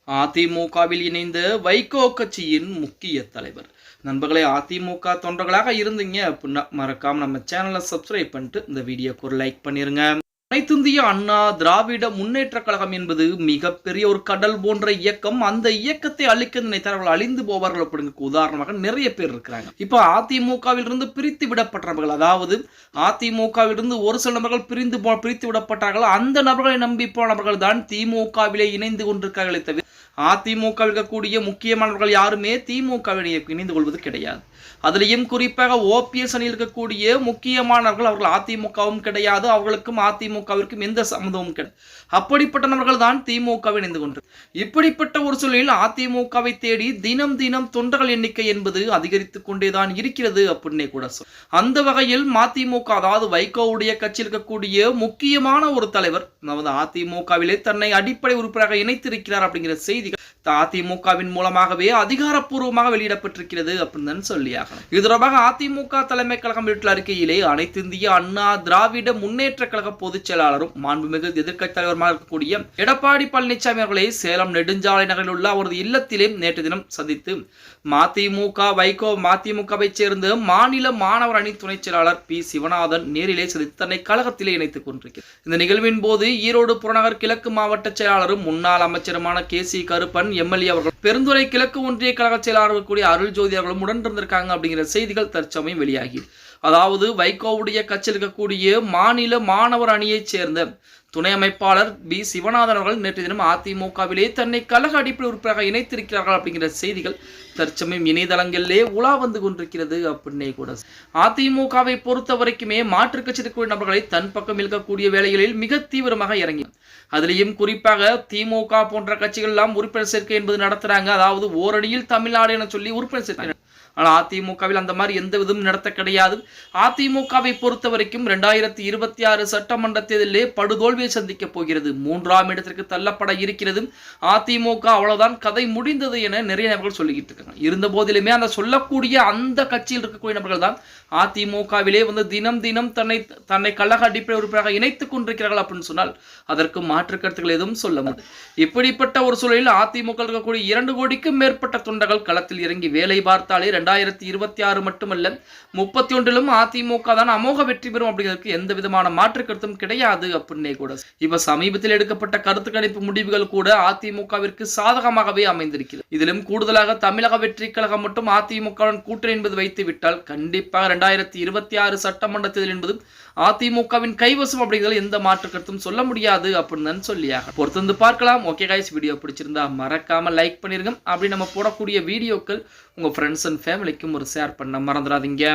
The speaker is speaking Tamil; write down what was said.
அதிமுகவில் இணைந்த வைகோ கட்சியின் முக்கிய தலைவர். நண்பர்களே, அதிமுக தொண்டர்களாக இருந்தீங்க அப்படின்னா மறக்காம நம்ம சேனலை சப்ஸ்கிரைப் பண்ணிட்டு இந்த வீடியோக்கு ஒரு லைக் பண்ணிருங்க. அனைத்திந்திய அண்ணா திராவிட முன்னேற்ற கழகம் என்பது மிகப்பெரிய ஒரு கடல் போன்ற இயக்கம். அந்த இயக்கத்தை அழிக்க நினைத்தவர்கள் அழிந்து போவார்கள் அப்படிங்கிறதுக்கு உதாரணமாக நிறைய பேர் இருக்கிறாங்க. இப்ப அதிமுகவில் இருந்து பிரித்து விடப்பட்டவர்கள், அதாவது அதிமுகவில் இருந்து ஒரு சில நபர்கள் பிரித்து விடப்பட்டார்கள். அந்த நபர்களை நம்பி போனவர்கள் தான் திமுகவிலே இணைந்து கொண்டிருக்கிறார்களே தவிர அதிமுக இருக்கக்கூடிய முக்கியமானவர்கள் யாருமே திமுகவில் இணைந்து கொள்வது கிடையாது. அதிலையும் குறிப்பாக ஓபிஎஸ் அணியில் இருக்கக்கூடிய முக்கியமானவர்கள் அவர்கள் அதிமுகவும் கிடையாது, அவர்களுக்கும் அதிமுகவிற்கும் எந்த சம்மந்தமும் கிடையாது. அப்படிப்பட்ட நபர்கள் தான் திமுகவை இணைந்து கொண்டு இப்படிப்பட்ட ஒரு சூழலில் அதிமுகவை தேடி தினம் தினம் தொண்டர்கள் எண்ணிக்கை என்பது அதிகரித்துக் கொண்டேதான் இருக்கிறது அப்படின்னே கூட அந்த வகையில் மதிமுக, அதாவது வைகோவுடைய கட்சியில் இருக்கக்கூடிய முக்கியமான ஒரு தலைவர் அதிமுகவிலே தன்னை அடிப்படை உறுப்பினராக இணைத்திருக்கிறார் அப்படிங்கிற செய்திகள் அதிமுகவின் மூலமாகவே அதிகாரப்பூர்வமாக வெளியிடப்பட்டிருக்கிறது அப்படின்னு சொல்லியாகணும். இது தொடர்பாக அதிமுக தலைமை கழகம் வெளியிட்டுள்ள அறிக்கையிலே அனைத்து இந்திய அண்ணா திராவிட முன்னேற்ற கழக பொதுச் செயலாளரும் மாண்புமிகு எதிர்க்கட்சி தலைவருமாக இருக்கக்கூடிய எடப்பாடி பழனிசாமி அவர்களை சேலம் நெடுஞ்சாலை நகரில் உள்ள அவரது இல்லத்திலே நேற்று தினம் சந்தித்து மதிமுகவை சேர்ந்த மாநில மாணவர் அணி துணை செயலாளர் பி சிவநாதன் நேரிலே சந்தித்து தன்னை கழகத்திலே இணைத்துக் கொண்டிருக்கிறார். இந்த நிகழ்வின் போது ஈரோடு புறநகர் கிழக்கு மாவட்ட செயலாளரும் முன்னாள் அமைச்சருமான கே சி கருப்பன் எம்எல்ஏ அவர்கள், பெருந்துறை கிழக்கு ஒன்றிய கழக செயலாளர் கூடிய அருள் ஜோதி அவர்களும் உடன் இருந்திருக்காங்க அப்படிங்கிற செய்திகள் தற்சமயம் வெளியாகி, அதாவது வைகோவுடைய கட்சியில் இருக்கக்கூடிய மாநில மாணவர் அணியைச் சேர்ந்த துணை அமைப்பாளர் பி சிவநாதன் அவர்கள் நேற்று தினம் அதிமுகவிலே தன்னை கழக அடிப்படை உறுப்பினராக இணைத்திருக்கிறார்கள் அப்படிங்கிற செய்திகள் தற்சமயம் இணையதளங்களிலே உலா வந்து கொண்டிருக்கிறது அப்படின்னே கூட. அதிமுகவை பொறுத்த வரைக்குமே மாற்றுக் கட்சி இருக்கக்கூடிய நபர்களை தன் பக்கம் இருக்கக்கூடிய வேலைகளில் மிக தீவிரமாக இறங்கி, அதிலையும் குறிப்பாக திமுக போன்ற கட்சிகள் எல்லாம் உறுப்பினர் சேர்க்கை என்பது நடத்துறாங்க. அதாவது ஓரணியில் தமிழ்நாடு என சொல்லி உறுப்பினர் சேர்க்கை. ஆனால் அதிமுகவில் அந்த மாதிரி எந்த விதமும் நடத்த கிடையாது. அதிமுகவை பொறுத்த வரைக்கும் 2026 சட்டமன்ற தேர்தலிலே படுதோல்வியை சந்திக்க போகிறது. 3ஆம் இடத்திற்கு தள்ளப்பட இருக்கிறது. அதிமுக அவ்வளவுதான், கதை முடிந்தது என நிறைய நபர்கள் சொல்லிக்கிட்டு இருக்காங்க. இருந்த போதிலுமே அந்த சொல்லக்கூடிய அந்த கட்சியில் இருக்கக்கூடிய நபர்கள் தான் அதிமுகவிலே தினம் தினம் தன்னை கழக அடிப்படை உறுப்பினராக இணைத்துக் கொண்டிருக்கிறார்கள் அப்படின்னு சொன்னால் அதற்கு மாற்று கருத்துக்கள் எதுவும் சொல்ல முடியாது. இப்படிப்பட்ட ஒரு சூழலில் அதிமுக இருக்கக்கூடிய 2 கோடிக்கும் மேற்பட்ட தொண்டர்கள் களத்தில் இறங்கி வேலை பார்த்தாலே 2026 மட்டுமல்ல 31லும் அதிமுக தான் அமோக வெற்றி பெறும் அப்படிங்கிறதுக்கு எந்த விதமான மாற்று கருத்தும் கிடையாது அப்படின்னே கூட. இப்ப சமீபத்தில் எடுக்கப்பட்ட கருத்து கணிப்பு முடிவுகள் கூட அதிமுகவிற்கு சாதகமாகவே அமைந்திருக்கிறது. இதிலும் கூடுதலாக தமிழக வெற்றி கழகம் மட்டும் அதிமுகவுடன் கூட்டணி என்பது வைத்து விட்டால் கண்டிப்பாக 2026 சட்டமன்ற தேர்தல் என்பது அதிமுகவின் கைவசம் அப்படிங்கிறது எந்த மாற்று கருத்தும் சொல்ல முடியாது அப்படின்னு சொல்லியாக பொறுத்து பார்க்கலாம். ஓகே கைஸ், வீடியோ பிடிச்சிருந்தா மறக்காம லைக் பண்ணிருங்க. அப்படி நம்ம போடக்கூடிய வீடியோக்கள் உங்க ஃப்ரெண்ட்ஸ் அண்ட் ஃபேமிலிக்கும் ஒரு ஷேர் பண்ண மறந்துடாதீங்க.